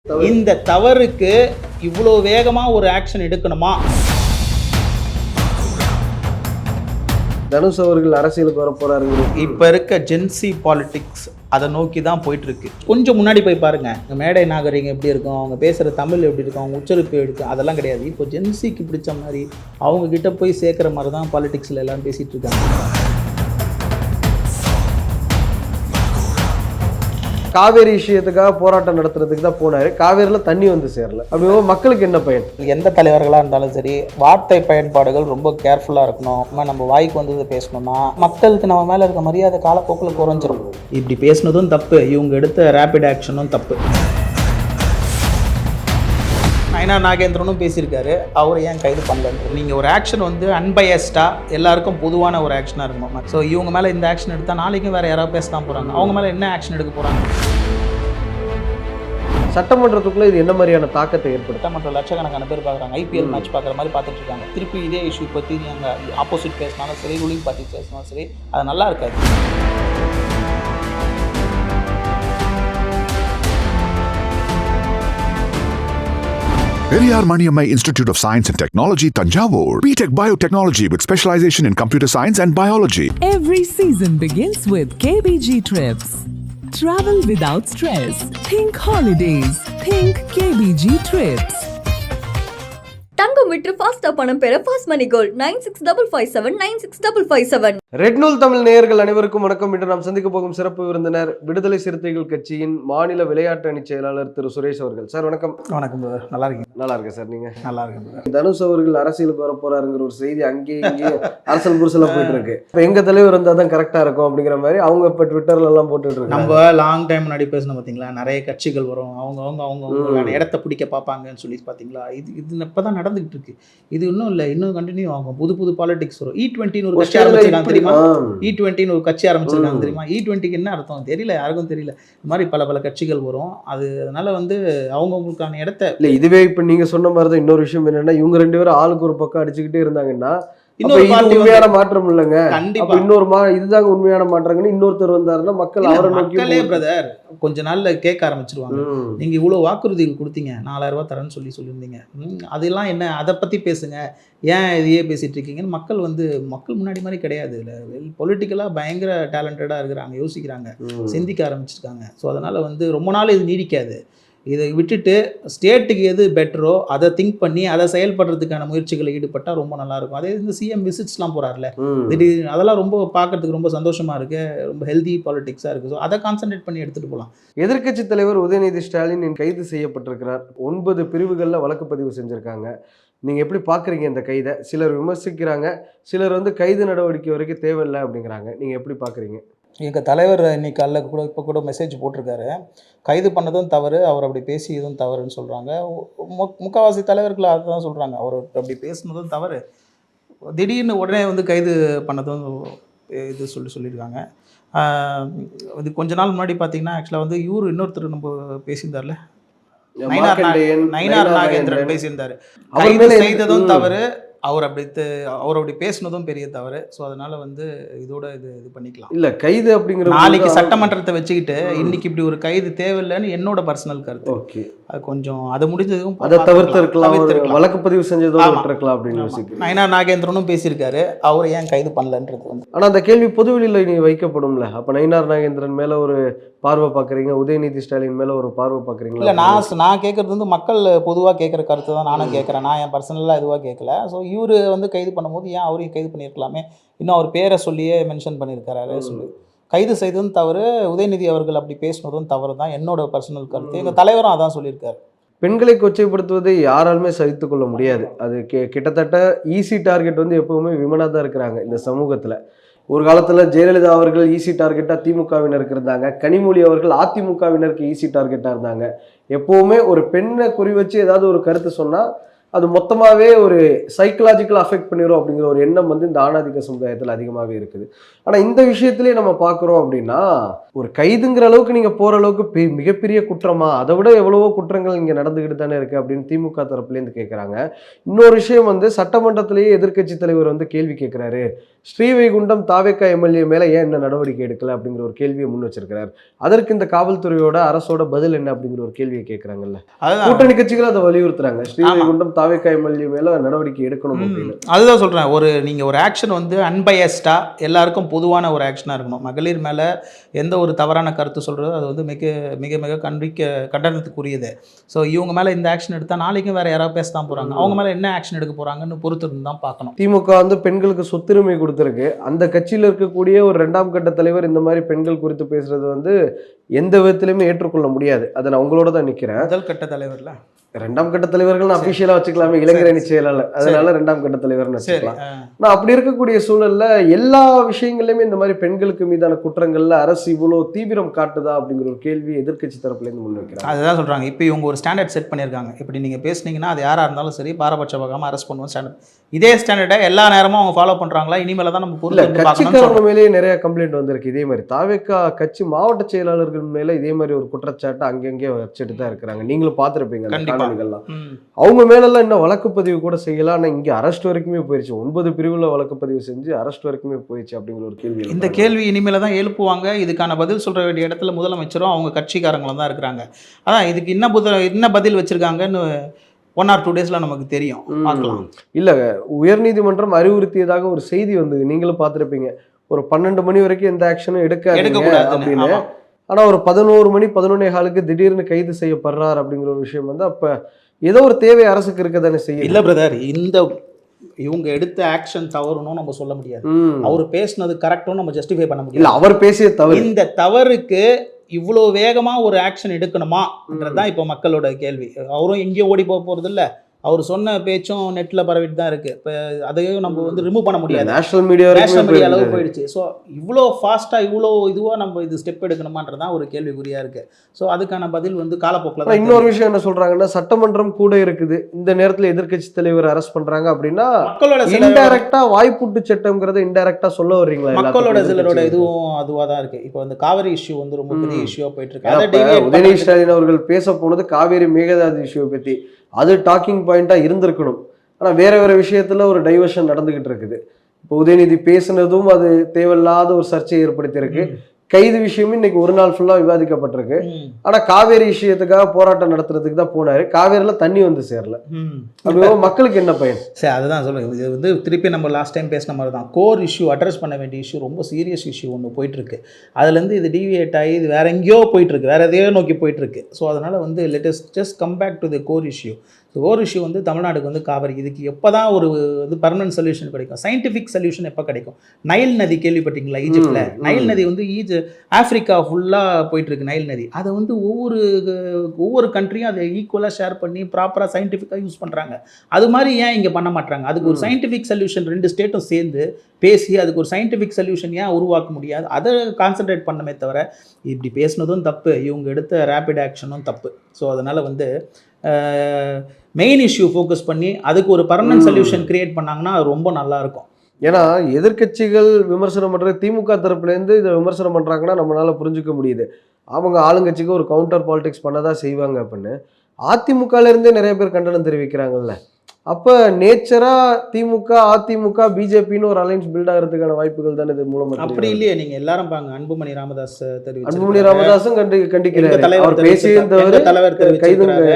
இந்த தவறுக்கு இவ்வளோ வேகமாக ஒரு ஆக்ஷன் எடுக்கணுமா? தனுஷ் அவர்கள் அரசியலுக்கு வர போறாருங்க. இப்போ இருக்க ஜென்சி பாலிடிக்ஸ் அதை நோக்கி தான் போயிட்டு இருக்கு. கொஞ்சம் முன்னாடி போய் பாருங்க, மேடை நாகரிகம் எப்படி இருக்கும், அவங்க பேசுகிற தமிழ் எப்படி இருக்கும், அவங்க உச்சரிப்பு எப்படி இருக்கும், அதெல்லாம் கிடையாது. இப்போ ஜென்சிக்கு பிடிச்ச மாதிரி அவங்க கிட்ட போய் சேர்க்குற மாதிரி தான் பாலிடிக்ஸில் எல்லாம் பேசிகிட்டு இருக்காங்க. காவேரி விஷயத்துக்காக போராட்டம் நடத்துறதுக்கு தான் போனாரு. காவேரியில தண்ணி வந்து சேரல. அப்படி மக்களுக்கு என்ன பயன்? எந்த தலைவர்களாக இருந்தாலும் சரி, வார்த்தை பயன்பாடுகள் ரொம்ப கேர்ஃபுல்லாக இருக்கணும். நம்ம வாய்க்கு வந்தது பேசணும்னா மக்களுக்கு நம்ம மேலே இருக்க மரியாதை காலப்போக்கில் குறைஞ்சிரும். இப்படி பேசுனதும் தப்பு, இவங்க எடுத்த ரேபிட் ஆக்ஷனும் தப்பு. நயினார் நாகேந்திரனும் பேசியிருக்காரு, அவர் ஏன் கைது பண்ணலன்னு. நீங்கள் ஒரு ஆக்ஷன் வந்து அன்பயஸ்டாக எல்லாருக்கும் பொதுவான ஒரு ஆக்ஷனாக இருக்கணும். ஸோ இவங்க மேலே இந்த ஆக்ஷன் எடுத்தால் நாளைக்கும் வேறு யாராவது பேச தான் போகிறாங்க. அவங்க மேலே என்ன ஆக்ஷன் எடுக்க போகிறாங்க? சட்டமன்றத்துக்குள்ள இது என்ன மாதிரியான தாக்கத்தை ஏற்படுத்த? சட்டமன்ற லட்சக்கணக்கான பேர் பார்க்குறாங்க, ஐபிஎல் மேட்ச் பார்க்குற மாதிரி பார்த்துட்டு இருக்காங்க. திருப்பி இதே இஷ்யூ பற்றி நாங்கள் ஆப்போசிட் பேசினாலும் சரி, ரூலிங் பார்ட்டி பேசினாலும் சரி, அது நல்லா இருக்காது. Periyar Maniammai Institute of Science and Technology, Tanjavur. BTech Biotechnology with specialization in computer science and biology. Every season begins with KBG Trips. Travel without stress. Think holidays. Think KBG Trips. தங்கம் விற்று ஃபாஸ்டா பணம் பெற fast மணி gold 9655796557. Red நூல் தமிழ் நேயர்கள் அனைவருக்கும் வணக்கம். இன்று நாம் சந்திக்க போகும் சிறப்பு விருந்தினர் விடுதலை சிறுத்தைகள் கட்சியின் மாநில விளையாட்டு அணி செயலாளர் திரு சுரேஷ் அவர்கள். சார் வணக்கம். வணக்கம், நல்லா இருக்கீங்க? நல்லா இருக்கேன் சார். நீங்க? நல்லா இருக்கேன். தனுஷ் அவர்கள் அரசியலுக்கு வர போறாருங்கிற ஒரு செய்தி அங்கேயும் இங்கேயும் அரசல் புருசலா போயிட்டு இருக்கு. இப்போ எங்க தலைவர் இருந்தால் தான் கரெக்டா இருக்கும் அப்படிங்கிற மாதிரி அவங்க இப்போ ட்விட்டர்ல எல்லாம் போட்டுட்டு இருக்காங்க. நம்ம லாங் டைம் முன்னாடி பேசணும் பார்த்தீங்களா, நிறைய கட்சிகள் வரும், அவங்க இடத்த பிடிக்க பார்ப்பாங்கன்னு சொல்லி பார்த்தீங்களா. இது இப்பதான் நடந்துகிட்டு இருக்கு. இது இன்னும் இல்லை, இன்னும் கண்டினியூ ஆகும். புது பாலிடிக்ஸ் வரும். E20 ஒரு கட்சி ஆரம்பிச்சிருக்காங்க தெரியுமா? E20 ஒரு கட்சி ஆரம்பிச்சிருக்காங்க தெரியுமா? E20க்கு என்ன அர்த்தம் தெரியல, யாருக்கும் தெரியல. இந்த மாதிரி பல கட்சிகள் வரும். அதனால வந்து அவங்களுக்கான இடத்த இல்லை. இதுவே இப்போ நீங்க சொன்ன மாதிரி தான் இன்னொரு விஷயம் என்னன்னா, இவங்க ரெண்டு பேரும் ஆளுக்கு ஒரு பக்கம் அடிச்சுக்கிட்டே இருந்தாங்கன்னா இன்னொரு உண்மையான மாற்றம் இல்லைங்க. கண்டிப்பா இன்னொரு இதுதாங்க உண்மையான மாற்றங்கன்னு இன்னொருத்தர் வந்தாருன்னா மக்கள் அவரை நோக்கி பிரதர் கொஞ்ச நாள்ல கேட்க ஆரம்பிச்சிருவாங்க. நீங்க இவ்வளவு வாக்குறுதிகள் கொடுத்தீங்க, 4000 ரூபாய் தரேன்னு சொல்லியிருந்தீங்க, அதெல்லாம் என்ன, அதை பத்தி பேசுங்க, ஏன் இதையே பேசிட்டு இருக்கீங்கன்னு மக்கள் முன்னாடி மாதிரி கிடையாது. இல்லை, பொலிட்டிக்கலா பயங்கர டேலண்டடா இருக்கிறாங்க, யோசிக்கிறாங்க, சிந்திக்க ஆரம்பிச்சிருக்காங்க. ஸோ அதனால வந்து ரொம்ப நாள் இது நீடிக்காது. இதை விட்டுட்டு ஸ்டேட்டுக்கு எது பெட்டரோ அதை திங்க் பண்ணி அதை செயல்படுறதுக்கான முயற்சிகளை ஈடுபட்டால் ரொம்ப நல்லாயிருக்கும். அதே இந்த சிஎம் விசிட்ஸ்லாம் போகிறார்ல, திடீர்னு அதெல்லாம் ரொம்ப பார்க்கறதுக்கு ரொம்ப சந்தோஷமாக இருக்குது, ரொம்ப ஹெல்தி பாலிடிக்ஸாக இருக்குது. ஸோ அதை கான்சன்ட்ரேட் பண்ணி எடுத்துகிட்டு போகலாம். எதிர்க்கட்சி தலைவர் உதயநிதி ஸ்டாலின் கைது செய்யப்பட்டிருக்கிறார். 9 பிரிவுகளில் வழக்கு பதிவு செஞ்சுருக்காங்க. நீங்கள் எப்படி பார்க்குறீங்க இந்த கைதை? சிலர் விமர்சிக்கிறாங்க, சிலர் வந்து கைது நடவடிக்கை வரைக்கும் தேவையில்லை அப்படிங்கிறாங்க. நீங்கள் எப்படி பார்க்குறீங்க? எங்கள் தலைவர் இன்னைக்கு காலைல இப்போ கூட மெசேஜ் போட்டிருக்காரு, கைது பண்ணதும் தவறு, அவர் அப்படி பேசியதும் தவறுன்னு சொல்கிறாங்க. முக்கால்வாசி தலைவர்கள் அதை தான் சொல்கிறாங்க, அவர் அப்படி பேசுனதும் தவறு, திடீர்னு உடனே வந்து கைது பண்ணதும் இது சொல்லியிருக்காங்க. இது கொஞ்ச நாள் முன்னாடி பார்த்தீங்கன்னா ஆக்சுவலாக வந்து இன்னொருத்தர் நம்ம பேசியிருந்தார்ல, நயினார் நாகேந்திரன் பேசியிருந்தார். கைது செய்ததும் தவறு, அவர் அப்படி பேசினதும் பெரிய தவறு. ஸோ அதனால வந்து இதோட இது பண்ணிக்கலாம். இல்லை, கைது அப்படிங்கிற நாளைக்கு சட்டமன்றத்தை வச்சுக்கிட்டு இன்னைக்கு இப்படி ஒரு கைது தேவையில்லைன்னு என்னோட பர்சனல் கருத்து. ஓகே, அது கொஞ்சம் அது முடிஞ்சதும் அதை தவிர்த்திருக்கலாம், வழக்கு பதிவு செஞ்சதும் இருக்கலாம் அப்படின்னு யோசிக்கிறேன். நயினார் நாகேந்திரனும் பேசியிருக்காரு, அவர் ஏன் கைது பண்ணலன்றது வந்து. ஆனால் அந்த கேள்வி பொதுவெளியில் நீ வைக்கப்படும்ல. அப்போ நயினார் நாகேந்திரன் மேலே ஒரு பார்வை பார்க்குறீங்க, உதயநிதி ஸ்டாலின் மேலே ஒரு பார்வை பார்க்குறீங்களா? இல்லை, நான் கேட்குறது வந்து மக்கள் பொதுவாக கேட்குற கருத்து தான் நானும் கேட்குறேன். நான் என் பர்சனலாக இதுவாக கேட்கல. ஸோ இவர் வந்து கைது பண்ணும்போது ஏன் அவரையும் கைது பண்ணியிருக்கலாமே, இன்னும் அவர் பேரை சொல்லியே மென்ஷன் பண்ணியிருக்காரு. சொல்லி கைது செய்ததும் தவறு, உதயநிதி அவர்கள் அப்படி பேசினதும் தவறு தான் என்னோட பர்சனல் கருத்து. எங்கள் தலைவரும் அதான் சொல்லியிருக்காரு. பெண்களை கொச்சைப்படுத்துவதை யாராலுமே சகித்து கொள்ள முடியாது. அது கிட்டத்தட்ட ஈஸி டார்கெட் வந்து எப்பவுமே விமனாக தான் இருக்கிறாங்க இந்த சமூகத்தில். ஒரு காலத்தில் ஜெயலலிதா அவர்கள் ஈஸி டார்கெட்டாக திமுகவினருக்கு இருந்தாங்க, கனிமொழி அவர்கள் அதிமுகவினருக்கு ஈஸி டார்கெட்டாக இருந்தாங்க. எப்போவுமே ஒரு பெண்ணை குறி வச்சு ஏதாவது ஒரு கருத்து சொன்னால் அது மொத்தமாகவே ஒரு சைக்கலாஜிக்கல் அஃபெக்ட் பண்ணிடும் அப்படிங்கிற ஒரு எண்ணம் வந்து இந்த ஆணாதிக்க சமுதாயத்தில் அதிகமாகவே இருக்குது. ஆனால் இந்த விஷயத்திலே நம்ம பார்க்குறோம் அப்படின்னா ஒரு கைதுங்கிற அளவுக்கு நீங்கள் போகிற அளவுக்கு மிகப்பெரிய குற்றமா, அதை விட எவ்வளவோ குற்றங்கள் இங்கே நடந்துக்கிட்டு தானே இருக்குது அப்படின்னு திமுக தரப்புலேருந்து கேட்குறாங்க. இன்னொரு விஷயம் வந்து சட்டமன்றத்திலேயே எதிர்க்கட்சி தலைவர் வந்து கேள்வி கேட்குறாரு, ஸ்ரீவைகுண்டம் தாவேக்கா எம்எல்ஏ மேலே ஏன் என்ன நடவடிக்கை எடுக்கல அப்படிங்கிற ஒரு கேள்வியை முன் வச்சிருக்கிறார். அதற்கு இந்த காவல்துறையோட அரசோட பதில் என்ன அப்படிங்கிற ஒரு கேள்வியை கேட்குறாங்கல்ல. கூட்டணி கட்சிகள் அதை வலியுறுத்துறாங்க, ஸ்ரீவைகுண்டம் தாவேக்கா எம்எல்ஏ மேலே நடவடிக்கை எடுக்கணும் அப்படின்னு. அதுதான் சொல்கிறேன், நீங்கள் ஒரு ஆக்ஷன் வந்து அன்பயஸ்டாக எல்லாருக்கும் பொதுவான ஒரு ஆக்ஷனாக இருக்கணும். மகளிர் மேலே எந்த ஒரு தவறான கருத்து சொல்கிறது அது வந்து மிக மிக மிக கண்டனத்துக்குரியது. ஸோ இவங்க மேலே இந்த ஆக்ஷன் எடுத்தால் நாளைக்கும் வேறு யாராவது பேச தான் போகிறாங்க. அவங்க மேலே என்ன ஆக்ஷன் எடுக்க போகிறாங்கன்னு பொறுத்து தான் பார்க்கணும். திமுக வந்து பெண்களுக்கு சொத்துரிமை கொடுத்துருக்கு. அந்த கட்சியில் இருக்கக்கூடிய ஒரு 2ஆம் கட்ட தலைவர் இந்த மாதிரி பெண்கள் குறித்து பேசுறது வந்து எந்த விதத்திலுமே ஏற்றுக்கொள்ள முடியாது. அதை நான் உங்களோட தான் நிற்கிறேன். முதல் கட்ட தலைவரில் 2ஆம் கட்ட தலைவர்கள் அபிஷியலா வச்சுக்கலாமே, இளைஞரணி செயலாளர், அதனால 2ஆம் கட்ட தலைவர்னு வச்சுக்கலாம். நான் அப்படி இருக்கக்கூடிய சூழல்ல எல்லா விஷயங்கள்லயுமே இந்த மாதிரி பெண்களுக்கு மீதான குற்றங்கள்ல அரசு இவ்வளவு தீவிரம் காட்டுதா அப்படிங்கிற ஒரு கேள்வி எதிர்க்கட்சி தரப்புல இருந்து முன்வைக்கிறாங்க. அதுதான் சொல்றாங்க. இப்போ இவங்க ஒரு ஸ்டாண்டர்ட் செட் பண்ணியிருக்காங்க. இப்படி நீங்க பேசுனீங்கன்னா அது யாரா இருந்தாலும் சரி பாரபட்ச பார்க்காம அரெஸ்ட் பண்ணுவோம் ஸ்டாண்டர்ட். இதே ஸ்டாண்டர்டை எல்லா நேரமும் அவங்க ஃபாலோ பண்றாங்களா? இனிமேல தான் நம்ம பொறுத்து கட்சிக்காரங்க மேலேயே நிறைய கம்ப்ளைண்ட் வந்திருக்கு. இதே மாதிரி தாவேக்கா கட்சி மாவட்ட செயலாளர்கள் மேல இதே மாதிரி ஒரு குற்றச்சாட்டு அங்கங்கே வச்சுட்டு தான் இருக்கிறாங்க. நீங்களும் பார்த்துருப்பீங்க காணொலிகள்லாம். அவங்க மேலெல்லாம் இன்னும் வழக்கு பதிவு கூட செய்யலாம். ஆனால் இங்கே அரெஸ்ட் வரைக்குமே போயிடுச்சு. 9 பிரிவுல வழக்கு பதிவு செஞ்சு அரெஸ்ட் வரைக்குமே போயிடுச்சு அப்படிங்கிற ஒரு கேள்வி. இந்த கேள்வி இனிமேல தான் எழுப்புவாங்க. இதுக்கான பதில் சொல்ற வேண்டிய இடத்துல முதலமைச்சரும் அவங்க கட்சிக்காரங்களும் தான் இருக்கிறாங்க. அதான் இதுக்கு என்ன பதில் வச்சிருக்காங்கன்னு 1 or 2 daysல நமக்கு தெரியும், பார்க்கலாம். இல்ல, உயர்நீதிமன்றம் அறிவுறுத்தியதாக ஒரு செய்தி வந்து நீங்களும் பார்த்துருப்பீங்க. ஒரு 12 மணி வரைக்கும் எந்த ஆக்ஷனும் எடுக்கக்கூடாது அப்படின்னு. ஆனா ஒரு 11 மணி 11:15 திடீர்னு கைது செய்யப்படுறார் அப்படிங்கிற ஒரு விஷயம் வந்து அப்ப ஏதோ ஒரு தேவை அரசுக்கு இருக்க தானே செய்யும். இல்ல பிரதர், இவங்க எடுத்த ஆக்ஷன் தவறுன்னு நம்ம சொல்ல முடியாது. அவர் பேசினது கரெக்டும் நம்ம ஜஸ்டிஃபை பண்ண முடியாது. இல்ல, அவர் பேசிய தவறு. இந்த தவறுக்கு இவ்வளோ வேகமா ஒரு ஆக்ஷன் எடுக்கணுமான்றதுதான் இப்போ மக்களோட கேள்வி. அவரும் எங்கேயும் ஓடி போறது இல்லை. அவர் சொன்ன பேச்சும் நெட்ல பரவிட்டு தான் இருக்கு. இப்போ அதையும் நம்ம வந்து ரிமூவ் பண்ண முடியாது. நேஷனல் மீடியா அளவு போயிடுச்சு. ஸோ இவ்வளோ ஃபாஸ்டா இவ்வளோ இதுவா நம்ம இது ஸ்டெப் எடுக்கணுமான்றதான் ஒரு கேள்விக்குறியா இருக்கு. ஸோ அதுக்கான பதில் வந்து காலப்போக்கில் தான். இன்னொரு விஷயம் என்ன சொல்றாங்கன்னா, சட்டமன்றம் கூட இருக்குது, இந்த நேரத்தில் எதிர்க்கட்சி தலைவர் அரெஸ்ட் பண்றாங்க அப்படின்னா மக்களோட இன்டைரக்டா வாய்ப்புட்டு சட்டம்ங்கிறத இன்டைரக்டா சொல்ல வர்றீங்களா? மக்களோட சிலரோட இதுவும் அதுவாக தான் இருக்கு. இப்போ வந்து காவிரி இஷ்யூ வந்து ரொம்ப பெரிய இஷ்யூவா போயிட்டு இருக்கு. உதயநிதி ஸ்டாலின் அவர்கள் பேச போனது காவிரி மேகதாது இஷ்யூவை பற்றி. அது டாக்கிங் பாயிண்டா இருந்திருக்கணும். ஆனால் வேற விஷயத்துல ஒரு டைவர்ஷன் நடந்துகிட்டு இருக்குது. இப்போ உதயநிதி பேசுனதும் அது தேவையில்லாத ஒரு சர்ச்சையை ஏற்படுத்தியிருக்கு. கைது விஷயமும் இன்னைக்கு ஒரு நாள் ஃபுல்லா விவாதிக்கப்பட்டிருக்கு. ஆனா காவேரி விஷயத்துக்காக போராட்டம் நடத்துறதுக்கு தான் போனாரு. காவேரியில தண்ணி வந்து சேரல. அப்போ மக்களுக்கு என்ன பயன்? சரி, அதுதான் சொல்லுங்க. இது வந்து திருப்பி நம்ம லாஸ்ட் டைம் பேசின மாதிரி தான். கோர் இஷ்யூ அட்ரஸ் பண்ண வேண்டிய இஷ்யூ, ரொம்ப சீரியஸ் இஷ்யூ ஒன்று போயிட்டு இருக்கு. அதுலேருந்து இது டிவியேட் ஆகி இது வேற எங்கேயோ போயிட்டு இருக்கு, வேற எதையோ நோக்கி போயிட்டு இருக்கு. ஸோ அதனால வந்து let's just come back to the core issue. Core issue வந்து தமிழ்நாடுக்கு வந்து காவிரி. இதுக்கு எப்போ தான் ஒரு வந்து பர்மனன்ட் சொல்யூஷன் கிடைக்கும்? சயின்டிஃபிக் சொல்யூஷன் எப்போ கிடைக்கும்? நைல் நதி கேள்விப்பட்டீங்களா? ஈஜிப்டில் நைல் நதி வந்து ஆஃப்ரிக்கா ஃபுல்லாக போயிட்டுருக்கு நைல் நதி. அதை வந்து ஒவ்வொரு கண்ட்ரியும் அதை ஈக்குவலாக ஷேர் பண்ணி ப்ராப்பராக சயின்டிஃபிக்காக யூஸ் பண்ணுறாங்க. அது மாதிரி ஏன் இங்கே பண்ண மாட்டாங்க? அதுக்கு ஒரு சயின்டிஃபிக் சொல்யூஷன் 2 ஸ்டேட்டும் சேர்ந்து பேசி அதுக்கு ஒரு சயின்டிஃபிக் சொல்யூஷன் ஏன் உருவாக்க முடியாது? அதை கான்சன்ட்ரேட் பண்ணமே தவிர இப்படி பேசுனதும் தப்பு, இவங்க எடுத்த ரேபிட் ஆக்ஷனும் தப்பு. ஸோ அதனால் வந்து மெயின் இஷ்யூ ஃபோக்கஸ் பண்ணி அதுக்கு ஒரு பர்மனன்ட் சொல்யூஷன் கிரியேட் பண்ணாங்கன்னா அது ரொம்ப நல்லாயிருக்கும். ஏன்னா எதிர்க்கட்சிகள் விமர்சனம் பண்ணுறது, திமுக தரப்புலேருந்து இதை விமர்சனம் பண்ணுறாங்கன்னா நம்மளால புரிஞ்சுக்க முடியுது. அவங்க ஆளுங்கட்சிக்கு ஒரு கவுண்டர் பாலிடிக்ஸ் பண்ணதான் செய்வாங்க அப்படின்னு. அதிமுகலேருந்தே நிறைய பேர் கண்டனம் தெரிவிக்கிறாங்கல்ல. அப்போ நேச்சராக திமுக அதிமுக பிஜேபின்னு ஒரு அலைன்ஸ் பில்ட் ஆகிறதுக்கான வாய்ப்புகள் தானே இது மூலமாக? அப்படி இல்லையே. நீங்கள் எல்லாரும் பாங்க, அன்புமணி ராமதாஸ் தெரிவிச்சு, அன்புமணி ராமதாஸும் கண்டிக்கிறார். தலைவர்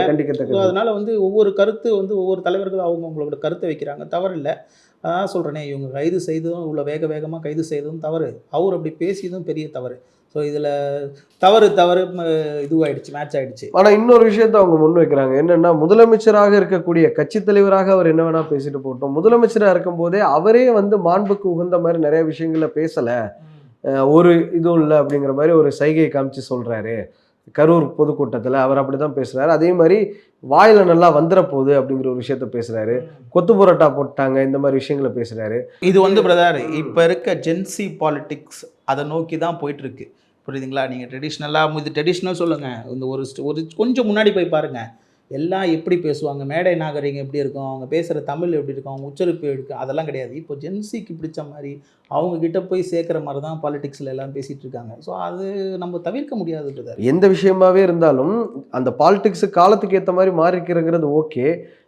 கண்டிக்கத்தக்க. அதனால வந்து ஒவ்வொரு கருத்து வந்து ஒவ்வொரு தலைவர்கள் அவங்களோட கருத்தை வைக்கிறாங்க, தவறு இல்லை. அதான் சொல்கிறேனே, இவங்க கைது செய்ததும் இவ்வளோ வேகமாக கைது செய்ததும் தவறு, அவர் அப்படி பேசியதும் பெரிய தவறு. ஸோ இதில் தவறு இதுவாகிடுச்சு, மேட்ச் ஆகிடுச்சு. ஆனால் இன்னொரு விஷயத்தை அவங்க முன் வைக்கிறாங்க. என்னென்னா, முதலமைச்சராக இருக்கக்கூடிய கட்சி தலைவராக அவர் என்ன வேணால் பேசிட்டு போட்டோம். முதலமைச்சராக இருக்கும் போதே அவரே வந்து மாண்புக்கு உகந்த மாதிரி நிறைய விஷயங்கள பேசலை, ஒரு இதுவும் இல்லை அப்படிங்கிற மாதிரி ஒரு சைகை காமிச்சு சொல்கிறாரு. கரூர் பொதுக்கூட்டத்தில் அவர் அப்படி தான் பேசுகிறாரு. அதே மாதிரி வாயில நல்லா வந்துட போகுது அப்படிங்கிற ஒரு விஷயத்த பேசுகிறாரு. கொத்து புரோட்டா போட்டாங்க, இந்த மாதிரி விஷயங்களை பேசுகிறாரு. இது வந்து பிரதர் இப்போ இருக்க ஜென்சி பாலிட்டிக்ஸ் அதை நோக்கி தான் போயிட்டுருக்கு. புரியுதுங்களா? நீங்கள் ட்ரெடிஷ்னலாக இது ட்ரெடிஷ்னல் சொல்லுங்கள், இந்த ஒரு கொஞ்சம் முன்னாடி போய் பாருங்கள். எல்லாம் எப்படி பேசுவாங்க, மேடை நாகரிகம் எப்படி இருக்கும், அவங்க பேசுகிற தமிழ் எப்படி இருக்கும், அவங்க உச்சரிப்பு எடுக்கும், அதெல்லாம் கிடையாது. இப்போ ஜென்சிக்கு பிடிச்ச மாதிரி அவங்க கிட்ட போய் சேர்க்குற மாதிரி தான் பாலிடிக்ஸில் எல்லாம் பேசிகிட்டு இருக்காங்க. ஸோ அது நம்ம தவிர்க்க முடியாதுன்றது. எந்த விஷயமாவே இருந்தாலும் அந்த பாலிடிக்ஸ் காலத்துக்கு ஏற்ற மாதிரி மாறிக்கிறங்கிறது ஓகே,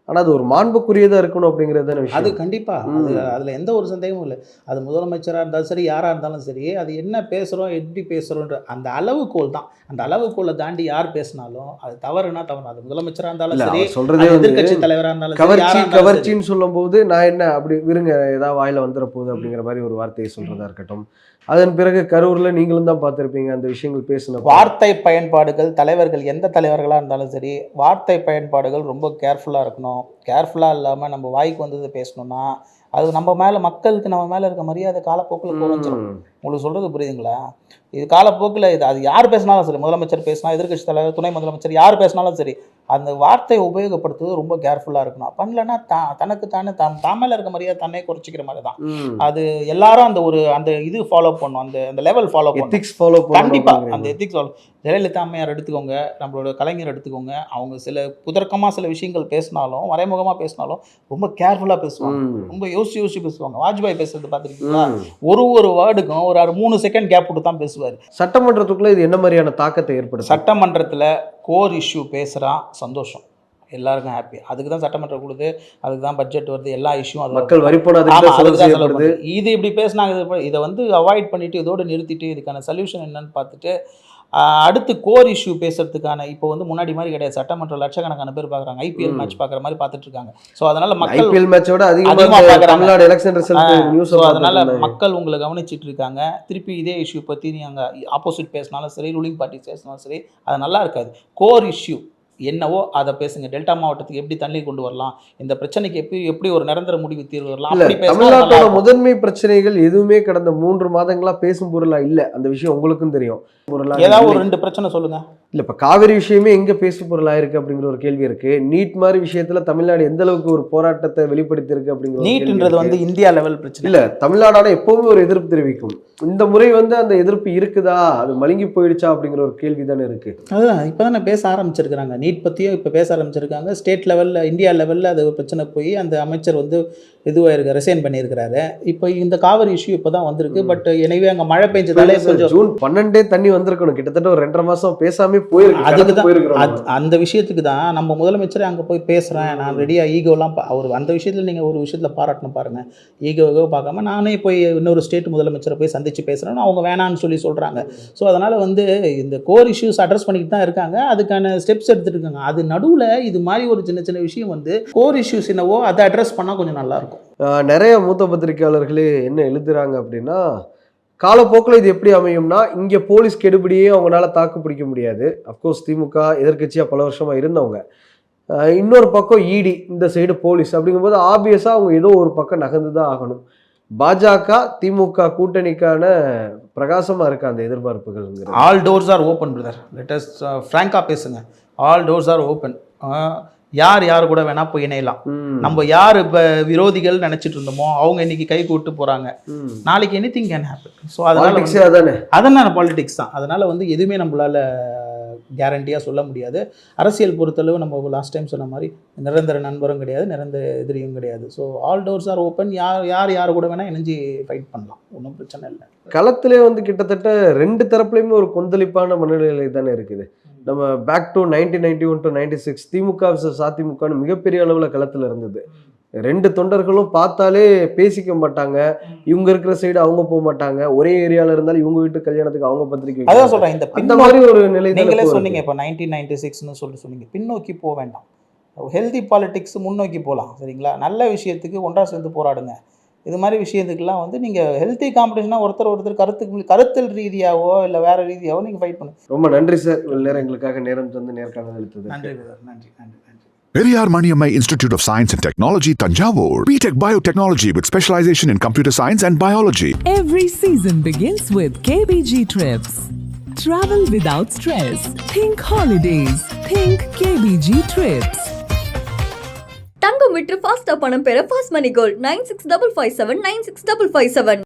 ஆனால் அது ஒரு மாண்புக்குரியதாக இருக்கணும் அப்படிங்கிறது தானே அது விஷயம். கண்டிப்பாக அதில் எந்த ஒரு சந்தேகமும் இல்லை. அது முதலமைச்சராக இருந்தாலும் சரி, யாராக இருந்தாலும் சரி, அது என்ன பேசுகிறோம் எப்படி பேசுகிறோன்ற அந்த அளவுகோல் தான். அந்த அளவுகோலை தாண்டி யார் பேசினாலும் அது தவறுனா தவறு. அது முதலமைச்சராக இருந்தாலும் இல்ல, சரி, அவர் சொல்றதே வந்து எதிர்கட்சி தலைவராக இருந்தாலும் சரி, யாரா இருந்தாலும் சரி. கவர்ச்சின்னு சொல்லும் போது நான் என்ன அப்படி விருங்க ஏதாவது வாயில வந்துட போகுது அப்படிங்கிற மாதிரி ஒரு வார்த்தையை சொல்றதா இருக்கட்டும். அதன் பிறகு கரூர்ல நீங்களும் தான் பார்த்திருப்பீங்க அந்த விஷயங்கள் பேசின வார்த்தை பயன்பாடுகள், தலைவர்கள் எந்த தலைவர்களாக இருந்தாலும் சரி, வார்த்தை பயன்பாடுகள் ரொம்ப கேர்ஃபுல்லாக இருக்கணும். கேர்ஃபுல்லாக இல்லாமல் நம்ம வாய்க்கு வந்தது பேசணும்னா அது நம்ம மேலே, மக்களுக்கு நம்ம மேலே இருக்க மரியாதை காலப்போக்கில் குறைஞ்சிரும். உங்களுக்கு சொல்கிறது புரியுதுங்களா? இது காலப்போக்கில் இது அது யார் பேசினாலும் சரி, முதலமைச்சர் பேசினா, எதிர்க்கட்சி தலைவர், துணை முதலமைச்சர் யார் பேசினாலும் சரி, அந்த வார்த்தையை உபயோகப்படுத்துவது ரொம்ப கேர்ஃபுல்லாக இருக்கணும். பண்ணலன்னா தனக்கு தானே மேலே இருக்க மரியாதை தன்னே குறைச்சிக்கிற மாதிரி தான். அது எல்லாரும் அந்த இது ஃபாலோ பண்ணணும், அந்த லெவல் ஃபாலோ பண்ணணும், எத்திக்ஸ் ஃபாலோ கண்டிப்பாக அந்த எத்திக்ஸ் ஃபாலோ. ஜெயலலிதா அம்மையார் எடுத்துக்கோங்க, நம்மளோட கலைஞர் எடுத்துக்கோங்க, அவங்க சில குதர்க்கமாக சில விஷயங்கள் பேசினாலும், மறைமுகமாக பேசினாலும் ரொம்ப கேர்ஃபுல்லாக பேசுவாங்க, ரொம்ப யோசிச்சு பேசுவாங்க. வாஜ்பாய் பேசுறது பார்த்துருக்கீங்களா? ஒரு வேர்டுக்கும் ஒரு 3 செகண்ட் கேப் விட்டு தான் பேசுவார். சட்டமன்றத்துக்குள்ள இது என்ன மாதிரியான தாக்கத்தை ஏற்படுத்தும்? சட்டமன்றத்தில் கோர் இஷ்யூ பேசுகிறான், சந்தோஷம், எல்லாருக்கும் ஹாப்பி. அதுக்கு தான் சட்டமன்றம் கொடுது, அதுக்கு தான் பட்ஜெட் வருது, எல்லா இஷ்யூ அது மக்கள் வரி போன இது இப்படி பேசினாங்க. இதை வந்து அவாய்ட் பண்ணிட்டு இதோடு நிறுத்திட்டு இதுக்கான சொல்யூஷன் என்னன்னு பார்த்துட்டு அடுத்து கோர் இஷ்யூ பேசுறதுக்கான இப்போ வந்து முன்னாடி மாதிரி கிடையாது. சட்டமன்றம் லட்சக்கணக்கான பேர் பார்க்குறாங்க, ஐபிஎல் மேட்ச் பார்க்குற மாதிரி பார்த்துட்டு இருக்காங்க. ஸோ அதனால மக்கள் ஐபிஎல் மேட்சோட அதிகமாக தமிழ்நாடு எலெக்ஷன் ரிசல்ட் நியூஸ், அதனால மக்கள் உங்களை கவனிச்சிட்டு இருக்காங்க. திருப்பி இதே இஷ்யூ பற்றி நீங்கள் ஆப்போசிட் பேசினாலும் சரி, ரூலிங் பார்ட்டி பேசினாலும் சரி, அது நல்லா இருக்காது. கோர் இஷ்யூ என்னவோ அதை பேசுங்க. டெல்டா மாவட்டத்துக்கு எப்படி தண்ணி கொண்டு வரலாம், இந்த பிரச்சனைக்கு எப்படி ஒரு நிரந்தர முடிவு தீர்வு வரலாம். தமிழ்நாட்டோட முதன்மை பிரச்சனைகள் எதுவுமே கடந்த 3 மாதங்களா பேசும் பொருளா இல்ல. அந்த விஷயம் உங்களுக்கும் தெரியும். ஏதாவது ஒரு 2 பிரச்சனை சொல்லுங்க. இல்ல, இப்ப காவிரி விஷயமே எங்க பேசு பொருளா இருக்கு அப்படிங்கிற ஒரு கேள்வி இருக்கு. நீட் மாதிரி விஷயத்துல தமிழ்நாடு எந்த அளவுக்கு ஒரு போராட்டத்தை வெளிப்படுத்தி இருக்கு அப்படிங்கிற நீட்ன்றது வந்து இந்தியா லெவல் பிரச்சனை இல்ல. தமிழ்நாடான எப்பவுமே ஒரு எதிர்ப்பு தெரிவிக்கும். இந்த முறை வந்து அந்த எதிர்ப்பு இருக்குதா, அது மழுங்கி போயிடுச்சா அப்படிங்கிற ஒரு கேள்வி தானே இருக்கு. அதுதான் இப்போதான் பேச ஆரம்பிச்சிருக்கிறாங்க. நீட் பத்தியும் இப்போ பேச ஆரம்பிச்சிருக்காங்க. ஸ்டேட் லெவலில், இந்தியா லெவலில் அது பிரச்சனை போய் அந்த அமைச்சர் வந்து இதுவாக ரிசைன் பண்ணியிருக்கிறாரு. இப்போ இந்த காவிரி இஷ்யூ இப்போ தான் வந்திருக்கு. பட் எனவே அங்கே மழை பெஞ்சதாலே கொஞ்சம் ஜூன் 12 தண்ணி வந்திருக்கணும். கிட்டத்தட்ட ஒரு 2.5 மாசம் பேசாம போயிருக்கு. அதுக்கு தான் அந்த விஷயத்துக்கு தான் நம்ம முதலமைச்சரே அங்கே போய் பேசுகிறேன், நான் ரெடியாக ஈகோலாம் அவர் அந்த விஷயத்தில் நீங்கள் ஒரு விஷயத்தில் பாராட்டணும் பாருங்கள். ஈகோ பார்க்காம நானே போய் இன்னொரு ஸ்டேட் முதலமைச்சரை போய் சந்தித்து பேசுகிறேன்னு அவங்க வேணான்னு சொல்கிறாங்க. ஸோ அதனால் வந்து இந்த கோர் இஷ்யூஸ் அட்ரஸ் பண்ணிக்கிட்டு தான் இருக்காங்க, அதுக்கான ஸ்டெப்ஸ் எடுத்துகிட்டு இருக்காங்க. அது நடுவில் இது மாதிரி ஒரு சின்ன சின்ன விஷயம் வந்து கோர் இஷ்யூஸ் என்னவோ அதை அட்ரஸ் பண்ணால் கொஞ்சம் நல்லாயிருக்கும். நிறைய மூத்த பத்திரிகையாளர்களே என்ன எழுதுறாங்க அப்படின்னா, காலப்போக்கில் இது எப்படி அமையும்னா, இங்கே போலீஸ் கெடுபிடியே அவங்களால தாக்கு பிடிக்க முடியாது. அஃப்கோர்ஸ் திமுக எதிர்க்கட்சியாக பல வருஷமாக இருந்தவங்க, இன்னொரு பக்கம் இடி, இந்த சைடு போலீஸ் அப்படிங்கும்போது ஆப்வியஸாக அவங்க ஏதோ ஒரு பக்கம் நகர்ந்து தான் ஆகணும். பாஜக திமுக கூட்டணிக்கான பிரகாசமாக இருக்க அந்த எதிர்பார்ப்புகள். All doors are open brother. Let us ஃப்ராங்காக பேசுங்க. All doors are open. யார் கூட வேணா போய் இணையலாம். நம்ம யார் இப்போ விரோதிகள் நினைச்சிட்டு இருந்தோமோ அவங்க இன்னைக்கு கை கூட்டு போறாங்க. நாளைக்கு எனிதிங் கேன் ஹேப்பன். ஸோ அதனால பாலிடிக்ஸ் தான். அதனால வந்து எதுவுமே நம்மளால கேரண்டியாக சொல்ல முடியாது. அரசியல் பொறுத்தளவு நம்ம லாஸ்ட் டைம் சொன்ன மாதிரி நிரந்தர நண்பரும் கிடையாது, நிரந்தர எதிரியும் கிடையாது. So all doors are open. யார் கூட வேணால் இணைஞ்சு ஃபைட் பண்ணலாம், ஒன்றும் பிரச்சனை இல்லை. களத்திலே வந்து கிட்டத்தட்ட 2 தரப்புலையுமே ஒரு கொந்தளிப்பான மனநிலை தானே இருக்குது. நம்ம பேக் டு 1991 to 96 திமுக அதிமுகன்னு மிகப்பெரிய அளவில் களத்தில் இருந்தது. 2 தொண்டர்களும் பார்த்தாலே பேசிக்க மாட்டாங்க. இவங்க இருக்கிற சைடு அவங்க போக மாட்டாங்க. ஒரே ஏரியாவில் இருந்தாலும் இவங்க வீட்டு கல்யாணத்துக்கு அவங்க பத்திரிக்கை. அதான் சொல்கிறேன், இந்த மாதிரி ஒரு நிலை நீங்களே சொன்னீங்க. இப்போ 1996ன்னு சொன்னீங்க. பின்னோக்கி போக வேண்டாம், ஹெல்தி பாலிடிக்ஸ் முன்னோக்கி போகலாம். சரிங்களா? நல்ல விஷயத்துக்கு ஒன்றா சேர்ந்து போராடுங்க. இது மாதிரி விஷயத்துக்கெல்லாம் வந்து நீங்கள் ஹெல்த்தி காம்படிஷனாக ஒருத்தர் கருத்தில் ரீதியாவோ இல்லை வேறு ரீதியாவோ நீங்கள் ஃபைட் பண்ணுங்க. ரொம்ப நன்றி சார். நேரம் எங்களுக்காக நேரம் தந்து நேர்காணல் அளித்தது. நன்றி நன்றி நன்றி. Periyar Maniammai Institute of Science and Technology, Tanjavur. BTech Biotechnology with specialization in computer science and biology. Every season begins with KBG Trips. Travel without stress. Think holidays. Think KBG Trips. தங்கம் விற்று ஃபாஸ்டா பணம் பெற fast மணி gold 9655796557.